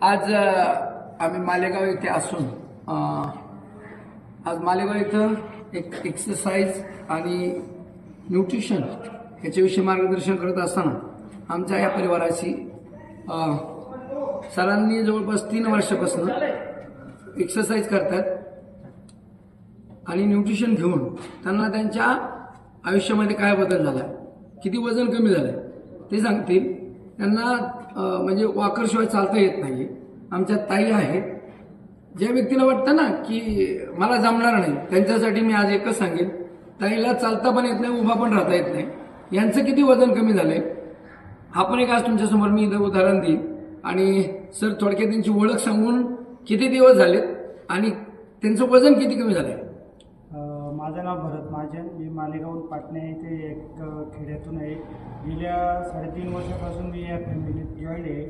आज आम्ही मालेगाव येथे असून आज मालेगाव इथं एक एक्सरसाइज आणि न्यूट्रिशन याच्याविषयी मार्गदर्शन करत असताना आमच्या या परिवाराची सरांनी जवळपास 3 वर्षापासून एक्सरसाइज करतात आणि न्यूट्रिशन घेऊन त्यांना त्यांच्या आयुष्यामध्ये काय बदल झाला, किती वजन कमी झालंय ते सांगतील. त्यांना म्हणजे वॉकरशिवाय चालता येत नाही. आमच्या ताई आहेत, ज्या व्यक्तीला वाटतं ना की मला जमणार नाही, त्यांच्यासाठी मी आज एकच सांगेन, ताईला चालता पण येत नाही, उभा पण राहता येत नाही. यांचं किती वजन कमी झालंय हा पण एक आज तुमच्यासमोर मी इथं उदाहरण देईन. आणि सर थोडक्यात त्यांची ओळख सांगून किती दिवस झालेत आणि त्यांचं वजन किती कमी झालंय. माझं नाव भरत महाजन, मी मालेगाव पाटणे येथे एक खेड्यातून आहे. गेल्या 3.5 वर्षापासून मी या फॅमिलीत जॉईन आहे.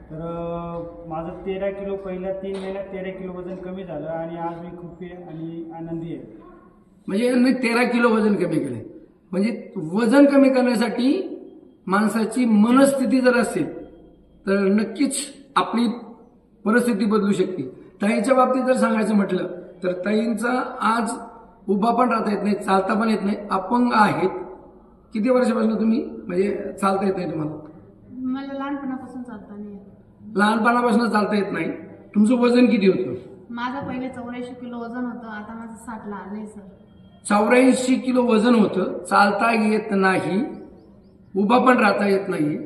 तर माझं 13 किलो पहिल्या 3 महिन्यात 13 किलो वजन कमी झालं आणि आज मी खूप आणि आनंदी आहे. म्हणजे यांनी 13 किलो वजन कमी केलंय. म्हणजे वजन कमी करण्यासाठी माणसाची मनस्थिती जर असेल तर नक्कीच आपली परिस्थिती बदलू शकते. ताईच्या बाबतीत जर सांगायचं म्हटलं तर ताईंचा आज उभा पण राहता येत नाही, चालता पण येत नाही, अपंग आहेत. किती वर्षापासून तुम्ही म्हणजे चालता येत नाही तुम्हाला? मला लहानपणापासून चालता नाही. लहानपणापासून चालता येत नाही. तुमचं वजन किती होतं? माझं पहिले 84 किलो वजन होतं, आता माझं 60 ला आलंय सर. 84 किलो वजन होतं, चालता येत नाही, उभा पण राहता येत नाही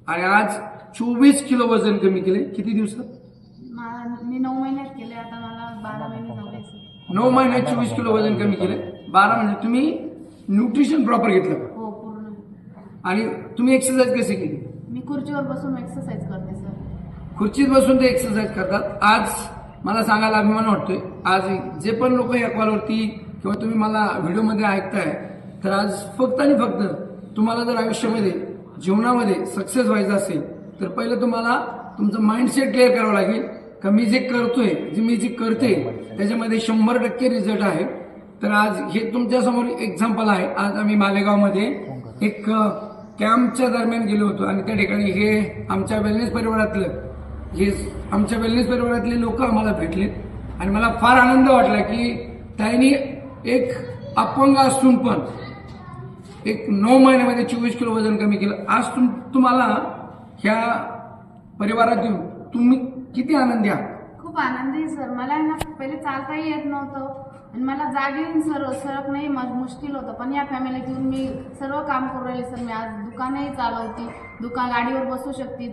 आणि आज 24 किलो वजन कमी केले. किती दिवसात? मी 9 महिन्यात केले, आता मला 12 महिने झाले सर. 9 महिन्यात 24 किलो वजन कमी केले. 12 महिने तुम्ही न्यूट्रिशन प्रॉपर घेतलं का? हो, पूर्ण. आणि तुम्ही एक्सरसाइज कशी केली? मी खुर्चीवर बसून एक्सरसाइज करते सर. खुर्चीत बसून ते एक्सरसाइज करतात. आज मला सांगायला अभिमान वाटतोय, आज जे पण लोक या कॉलवरती किंवा तुम्ही मला व्हिडिओमध्ये ऐकताय, तर आज फक्त आणि फक्त तुम्हाला जर आयुष्यामध्ये जीवनामध्ये सक्सेस व्हायचं असेल तर पहिलं तुम्हाला तुमचं माइंडसेट क्लिअर करावं लागेल का मी जे करतोय, मी जे करते त्याच्यामध्ये 100% रिझल्ट आहे. तर आज हे तुमच्या समोर एक्झाम्पल आहे. आज आम्ही मालेगावमध्ये एक कॅम्पच्या दरम्यान गेलो होतो आणि त्या ठिकाणी हे आमच्या वेलनेस परिवारातले लोक आम्हाला भेटलेत आणि मला फार आनंद वाटला की त्यांनी एक अपंग असून पण एक 9 महिन्यामध्ये 24 किलो वजन कमी केलं. आज तुम्हाला ह्या परिवारात येऊन तुम्ही किती आनंदी आहात? खूप आनंदी सर. मला ना पहिले चालताही येत नव्हतं आणि मला जागेहून सरक नाही मुश्किल होतं, पण या फॅमिलीत येऊन मी सर्व काम करू राहिले सर. मी आज दुकानही चालवते, गाडीवर बसू शकते,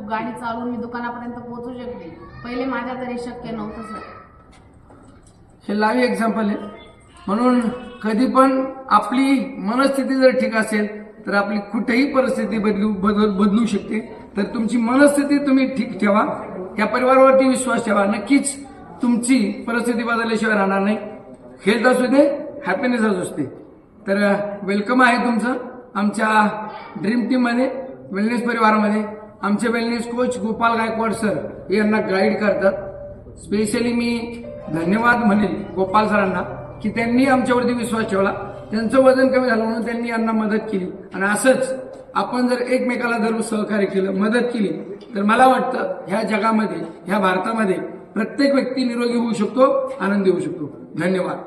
गाडी चालवून मी दुकानापर्यंत पोहोचू शकते. पहिले माझ्या तरी शक्य नव्हतं सर. हे लाईव्ह एक्झाम्पल आहे. म्हणून कधी पण आपली मनस्थिती जर ठीक असेल तर आपली कुठेही परिस्थिती बदलू शकते. तर तुमची मनस्थिती तुम्ही ठीक ठेवा, या परिवारावरती विश्वास ठेवा, नक्कीच तुमची परिस्थिती बदलल्याशिवाय राहणार नाही. हेल्थ असू दे, हॅपीनेस असू दे. तर वेलकम आहे तुमचं आमच्या ड्रीम टीम मध्ये, वेलनेस परिवारामध्ये. आमचे wellness coach Gopal Gaikwad sir यांना गाईड करतात. स्पेशली मी धन्यवाद म्हणेल गोपाल सरांना की त्यांनी आमच्यावरती विश्वास ठेवला. त्यांचं वजन कमी झालं म्हणून त्यांनी यांना मदत केली. आणि असंच आपण जर एकमेकाला दररोज सहकार्य केलं, मदत केली, तर मला वाटतं ह्या जगामध्ये, ह्या भारतामध्ये प्रत्येक व्यक्ती निरोगी होऊ शकतो, आनंदी होऊ शकतो. धन्यवाद.